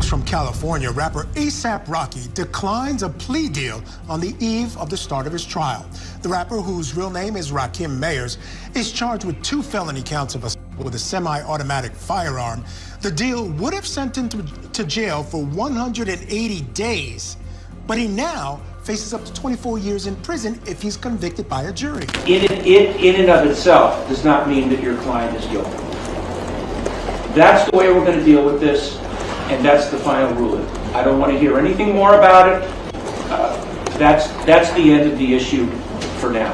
from California, rapper A$AP Rocky declines a plea deal on the eve of the start of his trial. The rapper, whose real name is Rakim Mayers, is charged with 2 felony counts of assault with a semi-automatic firearm. The deal would have sent him to jail for 180 days, but he now faces up to 24 years in prison if he's convicted by a jury. In and of itself does not mean that your client is guilty. That's the way we're going to deal with this, and that's the final ruling. I don't want to hear anything more about it. That's the end of the issue for now.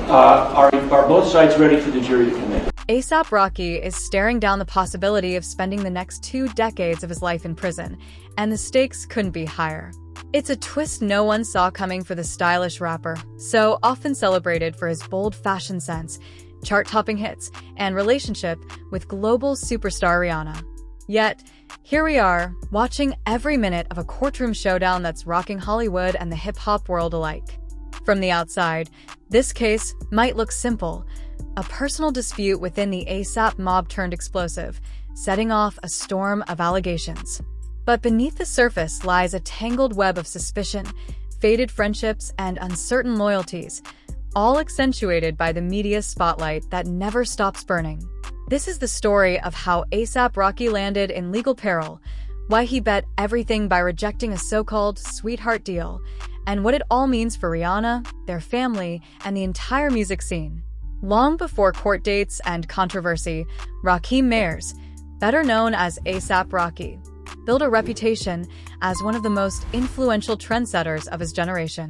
Are both sides ready for the jury to come in? A$AP Rocky is staring down the possibility of spending the next 2 decades of his life in prison, and the stakes couldn't be higher. It's a twist no one saw coming for the stylish rapper, so often celebrated for his bold fashion sense, chart-topping hits, and relationship with global superstar Rihanna. Yet, here we are, watching every minute of a courtroom showdown that's rocking Hollywood and the hip-hop world alike. From the outside, this case might look simple, a personal dispute within the A$AP mob turned explosive, setting off a storm of allegations. But beneath the surface lies a tangled web of suspicion, faded friendships, and uncertain loyalties, all accentuated by the media spotlight that never stops burning. This is the story of how A$AP Rocky landed in legal peril, why he bet everything by rejecting a so-called sweetheart deal, and what it all means for Rihanna, their family, and the entire music scene. Long before court dates and controversy, Rakim Mayers, better known as A$AP Rocky, built a reputation as one of the most influential trendsetters of his generation.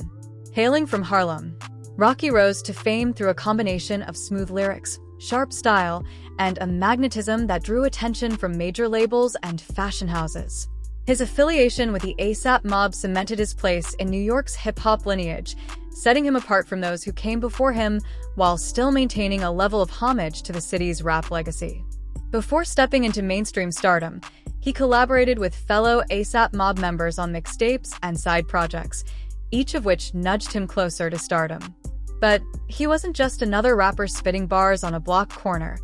Hailing from Harlem, Rocky rose to fame through a combination of smooth lyrics, sharp style, and a magnetism that drew attention from major labels and fashion houses. His affiliation with the A$AP mob cemented his place in New York's hip-hop lineage, setting him apart from those who came before him while still maintaining a level of homage to the city's rap legacy. Before stepping into mainstream stardom, he collaborated with fellow A$AP mob members on mixtapes and side projects, each of which nudged him closer to stardom. But he wasn't just another rapper spitting bars on a block corner.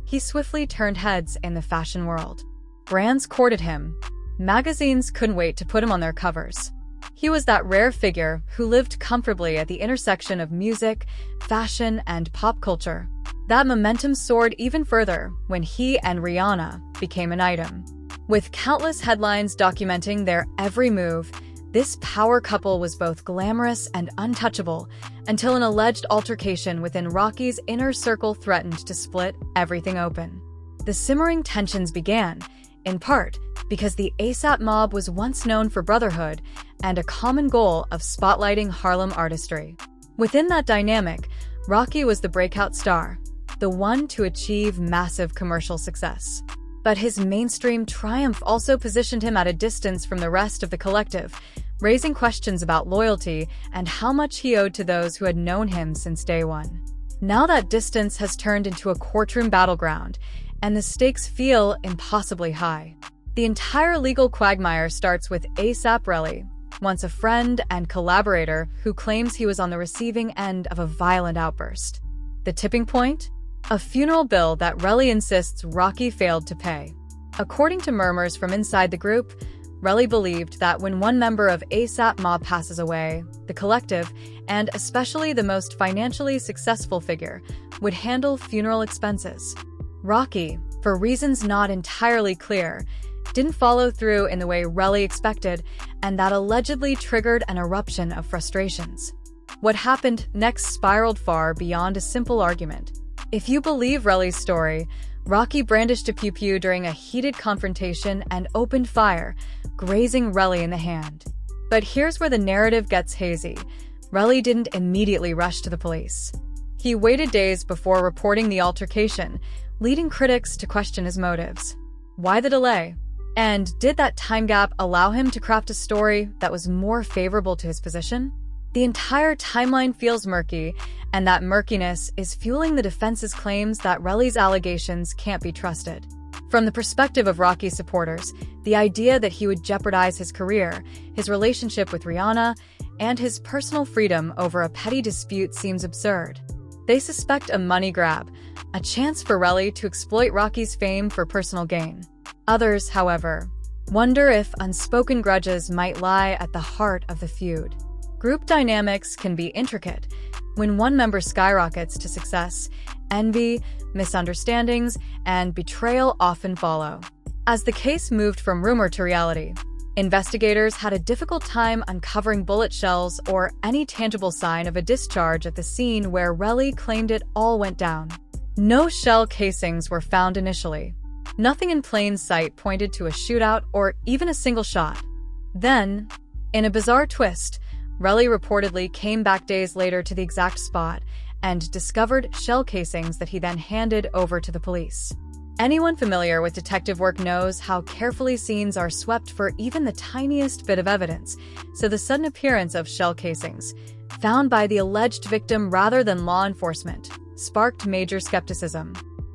He swiftly turned heads in the fashion world. Brands courted him. Magazines couldn't wait to put him on their covers. He was that rare figure who lived comfortably at the intersection of music, fashion, and pop culture. That momentum soared even further when he and Rihanna became an item. With countless headlines documenting their every move, this power couple was both glamorous and untouchable until an alleged altercation within Rocky's inner circle threatened to split everything open. The simmering tensions began, in part, because the A$AP mob was once known for brotherhood and a common goal of spotlighting Harlem artistry. Within that dynamic, Rocky was the breakout star, the one to achieve massive commercial success. But his mainstream triumph also positioned him at a distance from the rest of the collective, raising questions about loyalty and how much he owed to those who had known him since day one. Now that distance has turned into a courtroom battleground, and the stakes feel impossibly high. The entire legal quagmire starts with A$AP Rocky, once a friend and collaborator who claims he was on the receiving end of a violent outburst. The tipping point? A funeral bill that Rocky insists Rocky failed to pay. According to murmurs from inside the group, Rocky believed that when one member of A$AP mob passes away, the collective, and especially the most financially successful figure, would handle funeral expenses. Rocky, for reasons not entirely clear, didn't follow through in the way Rocky expected, and that allegedly triggered an eruption of frustrations. What happened next spiraled far beyond a simple argument. If you believe Rocky's story, Rocky brandished a pew-pew during a heated confrontation and opened fire, grazing Rocky in the hand. But here's where the narrative gets hazy. Rocky didn't immediately rush to the police. He waited days before reporting the altercation, leading critics to question his motives. Why the delay? And did that time gap allow him to craft a story that was more favorable to his position? The entire timeline feels murky, and that murkiness is fueling the defense's claims that Rocky's allegations can't be trusted. From the perspective of Rocky supporters, the idea that he would jeopardize his career, his relationship with Rihanna, and his personal freedom over a petty dispute seems absurd. They suspect a money grab, a chance for Rocky to exploit Rocky's fame for personal gain. Others, however, wonder if unspoken grudges might lie at the heart of the feud. Group dynamics can be intricate. When one member skyrockets to success, envy, misunderstandings, and betrayal often follow. As the case moved from rumor to reality, investigators had a difficult time uncovering bullet shells or any tangible sign of a discharge at the scene where Relly claimed it all went down. No shell casings were found initially. Nothing in plain sight pointed to a shootout or even a single shot. Then, in a bizarre twist, Relly reportedly came back days later to the exact spot and discovered shell casings that he then handed over to the police. Anyone familiar with detective work knows how carefully scenes are swept for even the tiniest bit of evidence, so the sudden appearance of shell casings, found by the alleged victim rather than law enforcement, sparked major skepticism.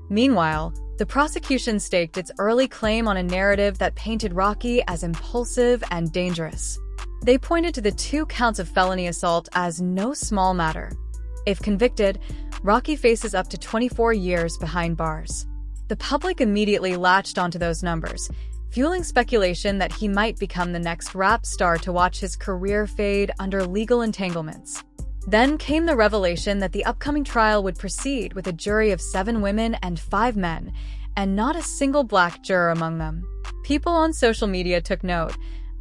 Meanwhile, the prosecution staked its early claim on a narrative that painted Rocky as impulsive and dangerous. They pointed to the 2 counts of felony assault as no small matter. If convicted, Rocky faces up to 24 years behind bars. The public immediately latched onto those numbers, fueling speculation that he might become the next rap star to watch his career fade under legal entanglements. Then came the revelation that the upcoming trial would proceed with a jury of 7 women and 5 men, and not a single black juror among them. People on social media took note,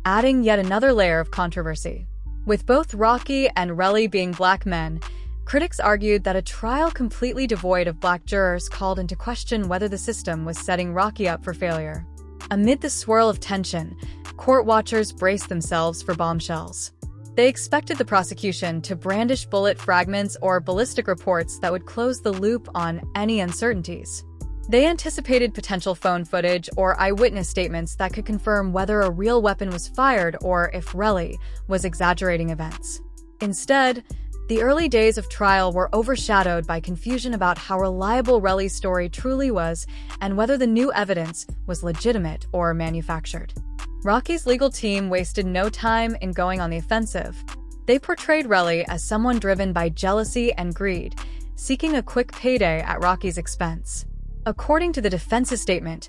adding yet another layer of controversy. With both Rocky and Relly being black men, critics argued that a trial completely devoid of black jurors called into question whether the system was setting Rocky up for failure. Amid the swirl of tension, court watchers braced themselves for bombshells. They expected the prosecution to brandish bullet fragments or ballistic reports that would close the loop on any uncertainties. They anticipated potential phone footage or eyewitness statements that could confirm whether a real weapon was fired or if Relly was exaggerating events. Instead, the early days of trial were overshadowed by confusion about how reliable Relly's story truly was and whether the new evidence was legitimate or manufactured. Rocky's legal team wasted no time in going on the offensive. They portrayed Relly as someone driven by jealousy and greed, seeking a quick payday at Rocky's expense. According to the defense's statement,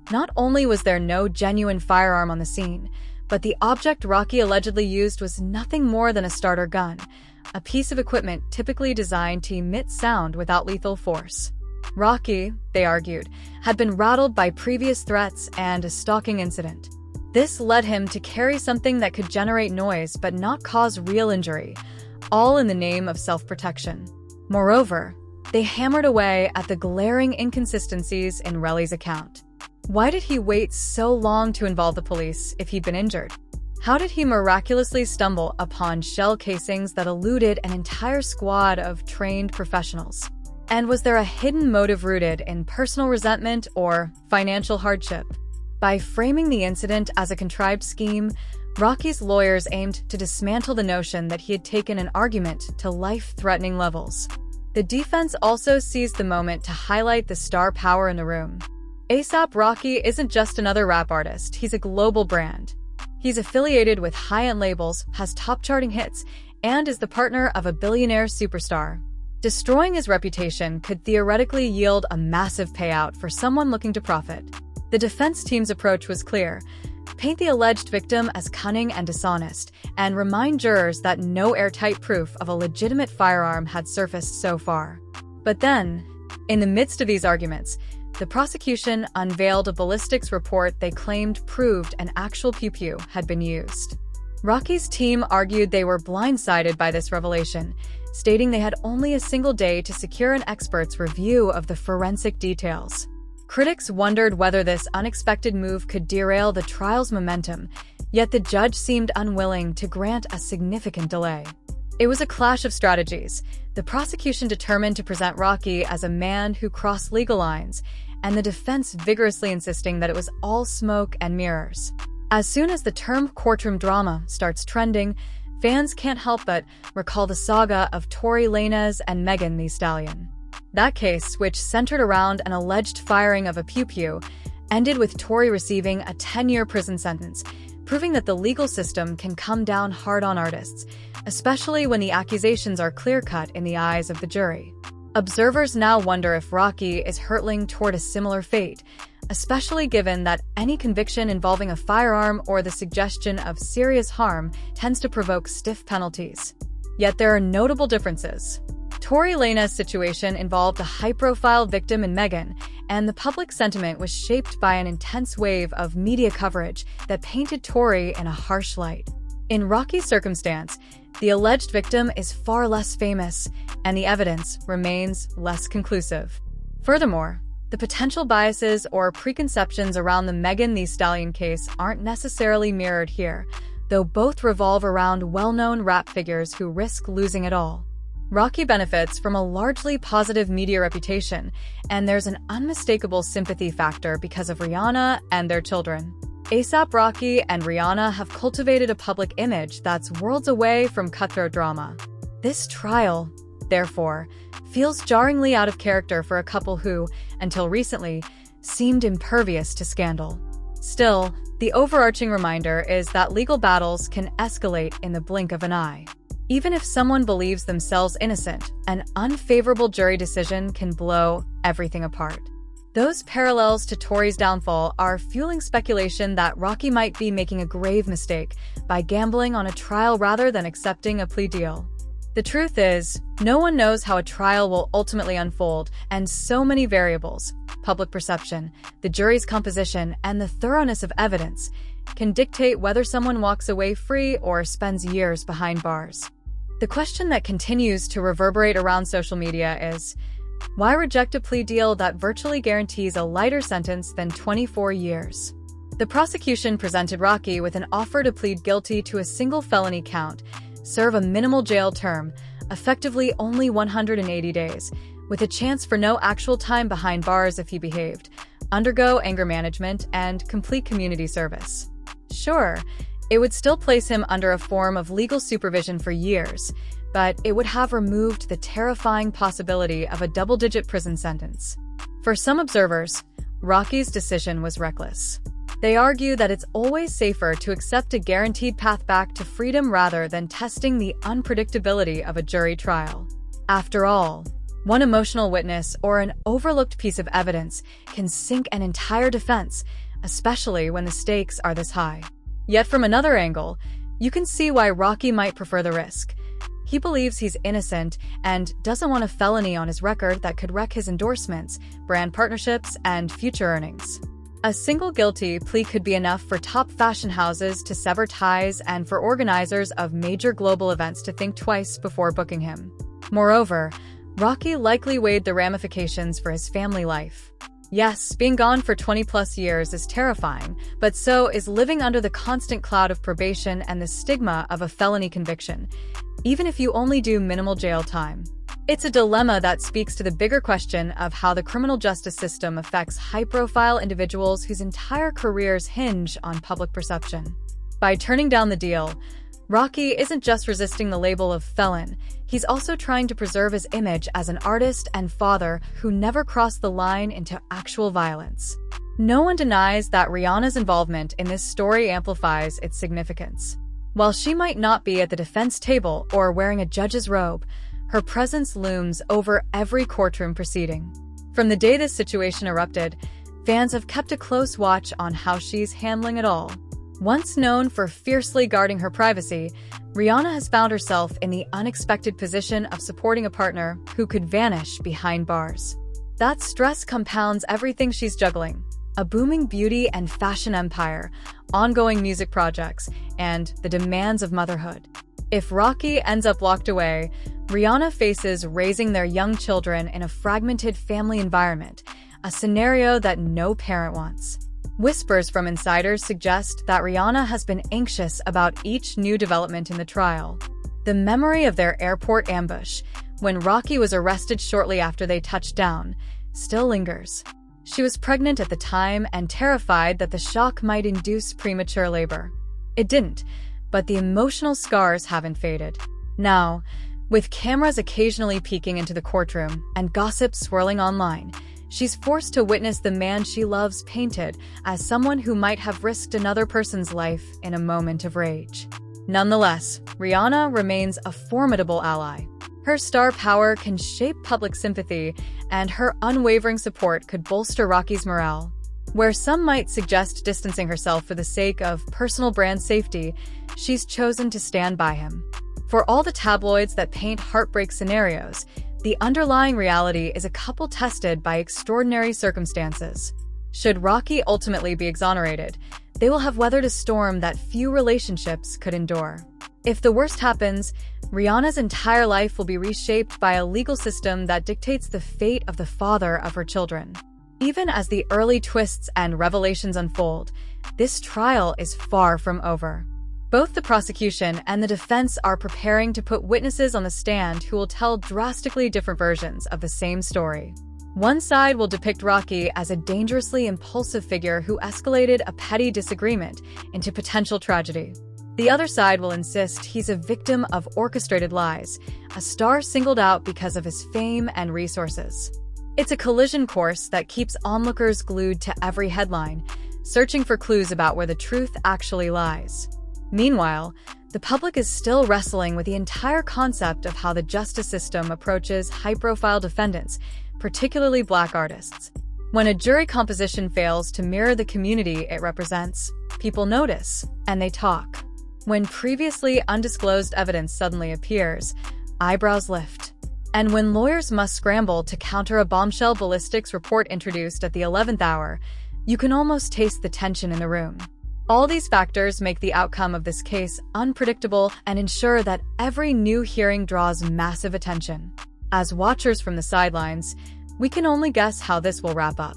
not only was there no genuine firearm on the scene, but the object Rocky allegedly used was nothing more than a starter gun, a piece of equipment typically designed to emit sound without lethal force. Rocky, they argued, had been rattled by previous threats and a stalking incident. This led him to carry something that could generate noise but not cause real injury, all in the name of self-protection. Moreover, they hammered away at the glaring inconsistencies in Relly's account. Why did he wait so long to involve the police if he'd been injured? How did he miraculously stumble upon shell casings that eluded an entire squad of trained professionals? And was there a hidden motive rooted in personal resentment or financial hardship? By framing the incident as a contrived scheme, Rocky's lawyers aimed to dismantle the notion that he had taken an argument to life-threatening levels. The defense also seized the moment to highlight the star power in the room. A$AP Rocky isn't just another rap artist, he's a global brand. He's affiliated with high-end labels, has top-charting hits, and is the partner of a billionaire superstar. Destroying his reputation could theoretically yield a massive payout for someone looking to profit. The defense team's approach was clear: paint the alleged victim as cunning and dishonest, and remind jurors that no airtight proof of a legitimate firearm had surfaced so far. But then, in the midst of these arguments, the prosecution unveiled a ballistics report they claimed proved an actual pew-pew had been used. Rocky's team argued they were blindsided by this revelation, stating they had only a single day to secure an expert's review of the forensic details. Critics wondered whether this unexpected move could derail the trial's momentum, yet the judge seemed unwilling to grant a significant delay. It was a clash of strategies. The prosecution determined to present Rocky as a man who crossed legal lines, and the defense vigorously insisting that it was all smoke and mirrors. As soon as the term courtroom drama starts trending, fans can't help but recall the saga of Tory Lanez and Megan Thee Stallion. That case, which centered around an alleged firing of a pew-pew, ended with Tory receiving a 10-year prison sentence, proving that the legal system can come down hard on artists, especially when the accusations are clear-cut in the eyes of the jury. Observers now wonder if Rocky is hurtling toward a similar fate, especially given that any conviction involving a firearm or the suggestion of serious harm tends to provoke stiff penalties. Yet there are notable differences. Tory Lanez's situation involved a high-profile victim in Meghan, and the public sentiment was shaped by an intense wave of media coverage that painted Tory in a harsh light. In Rocky's circumstance, the alleged victim is far less famous, and the evidence remains less conclusive. Furthermore, the potential biases or preconceptions around the Megan Thee Stallion case aren't necessarily mirrored here, though both revolve around well-known rap figures who risk losing it all. Rocky benefits from a largely positive media reputation, and there's an unmistakable sympathy factor because of Rihanna and their children. A$AP Rocky and Rihanna have cultivated a public image that's worlds away from cutthroat drama. This trial, therefore, feels jarringly out of character for a couple who, until recently, seemed impervious to scandal. Still, the overarching reminder is that legal battles can escalate in the blink of an eye. Even if someone believes themselves innocent, an unfavorable jury decision can blow everything apart. Those parallels to Tory's downfall are fueling speculation that Rocky might be making a grave mistake by gambling on a trial rather than accepting a plea deal. The truth is, no one knows how a trial will ultimately unfold, and so many variables — public perception, the jury's composition, and the thoroughness of evidence — can dictate whether someone walks away free or spends years behind bars. The question that continues to reverberate around social media is, why reject a plea deal that virtually guarantees a lighter sentence than 24 years? The prosecution presented Rocky with an offer to plead guilty to a single felony count, serve a minimal jail term, effectively only 180 days, with a chance for no actual time behind bars if he behaved, undergo anger management, and complete community service. Sure, it would still place him under a form of legal supervision for years, but it would have removed the terrifying possibility of a double-digit prison sentence. For some observers, Rocky's decision was reckless. They argue that it's always safer to accept a guaranteed path back to freedom rather than testing the unpredictability of a jury trial. After all, one emotional witness or an overlooked piece of evidence can sink an entire defense, especially when the stakes are this high. Yet from another angle, you can see why Rocky might prefer the risk. He believes he's innocent and doesn't want a felony on his record that could wreck his endorsements, brand partnerships, and future earnings. A single guilty plea could be enough for top fashion houses to sever ties and for organizers of major global events to think twice before booking him. Moreover, Rocky likely weighed the ramifications for his family life. Yes, being gone for 20-plus years is terrifying, but so is living under the constant cloud of probation and the stigma of a felony conviction, even if you only do minimal jail time. It's a dilemma that speaks to the bigger question of how the criminal justice system affects high-profile individuals whose entire careers hinge on public perception. By turning down the deal, Rocky isn't just resisting the label of felon, he's also trying to preserve his image as an artist and father who never crossed the line into actual violence. No one denies that Rihanna's involvement in this story amplifies its significance. While she might not be at the defense table or wearing a judge's robe, her presence looms over every courtroom proceeding. From the day this situation erupted, fans have kept a close watch on how she's handling it all. Once known for fiercely guarding her privacy, Rihanna has found herself in the unexpected position of supporting a partner who could vanish behind bars. That stress compounds everything she's juggling: a booming beauty and fashion empire, ongoing music projects, and the demands of motherhood. If Rocky ends up locked away, Rihanna faces raising their young children in a fragmented family environment, a scenario that no parent wants. Whispers from insiders suggest that Rihanna has been anxious about each new development in the trial. The memory of their airport ambush, when Rocky was arrested shortly after they touched down, still lingers. She was pregnant at the time and terrified that the shock might induce premature labor. It didn't, but the emotional scars haven't faded. Now, with cameras occasionally peeking into the courtroom and gossip swirling online, she's forced to witness the man she loves painted as someone who might have risked another person's life in a moment of rage. Nonetheless, Rihanna remains a formidable ally. Her star power can shape public sympathy, and her unwavering support could bolster Rocky's morale. Where some might suggest distancing herself for the sake of personal brand safety, she's chosen to stand by him. For all the tabloids that paint heartbreak scenarios, the underlying reality is a couple tested by extraordinary circumstances. Should Rocky ultimately be exonerated, they will have weathered a storm that few relationships could endure. If the worst happens, Rihanna's entire life will be reshaped by a legal system that dictates the fate of the father of her children. Even as the early twists and revelations unfold, this trial is far from over. Both the prosecution and the defense are preparing to put witnesses on the stand who will tell drastically different versions of the same story. One side will depict Rocky as a dangerously impulsive figure who escalated a petty disagreement into potential tragedy. The other side will insist he's a victim of orchestrated lies, a star singled out because of his fame and resources. It's a collision course that keeps onlookers glued to every headline, searching for clues about where the truth actually lies. Meanwhile, the public is still wrestling with the entire concept of how the justice system approaches high-profile defendants, particularly Black artists. When a jury composition fails to mirror the community it represents, people notice, and they talk. When previously undisclosed evidence suddenly appears, eyebrows lift. And when lawyers must scramble to counter a bombshell ballistics report introduced at the 11th hour, you can almost taste the tension in the room. All these factors make the outcome of this case unpredictable and ensure that every new hearing draws massive attention. As watchers from the sidelines, we can only guess how this will wrap up.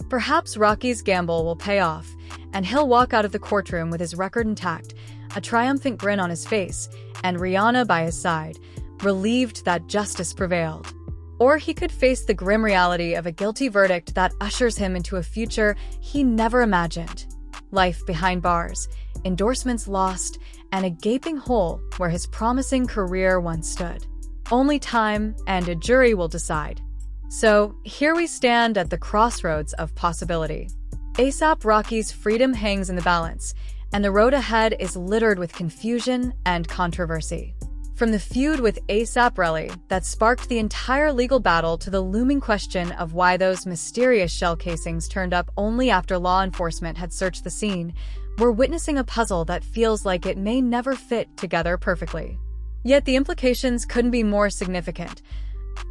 Perhaps Rocky's gamble will pay off, and he'll walk out of the courtroom with his record intact, a triumphant grin on his face, and Rihanna by his side, relieved that justice prevailed. Or he could face the grim reality of a guilty verdict that ushers him into a future he never imagined. Life behind bars, endorsements lost, and a gaping hole where his promising career once stood. Only time and a jury will decide. So, here we stand at the crossroads of possibility. A$AP Rocky's freedom hangs in the balance, and the road ahead is littered with confusion and controversy. From the feud with A$AP Rocky that sparked the entire legal battle to the looming question of why those mysterious shell casings turned up only after law enforcement had searched the scene, we're witnessing a puzzle that feels like it may never fit together perfectly. Yet the implications couldn't be more significant.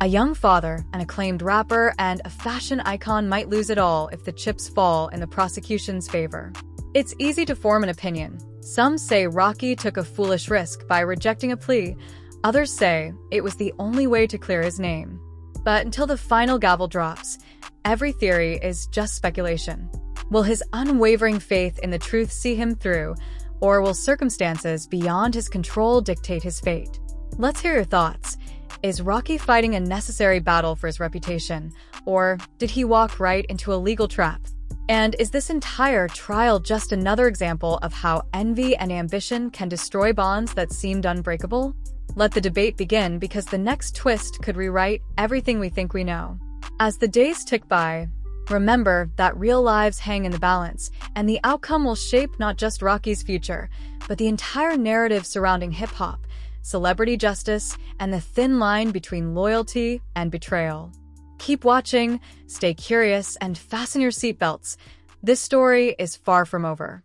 A young father, an acclaimed rapper, and a fashion icon might lose it all if the chips fall in the prosecution's favor. It's easy to form an opinion. Some say Rocky took a foolish risk by rejecting a plea. Others say it was the only way to clear his name. But until the final gavel drops, every theory is just speculation. Will his unwavering faith in the truth see him through, or will circumstances beyond his control dictate his fate? Let's hear your thoughts. Is Rocky fighting a necessary battle for his reputation, or did he walk right into a legal trap? And is this entire trial just another example of how envy and ambition can destroy bonds that seemed unbreakable? Let the debate begin, because the next twist could rewrite everything we think we know. As the days tick by, remember that real lives hang in the balance, and the outcome will shape not just Rocky's future, but the entire narrative surrounding hip-hop, celebrity justice, and the thin line between loyalty and betrayal. Keep watching, stay curious, and fasten your seatbelts. This story is far from over.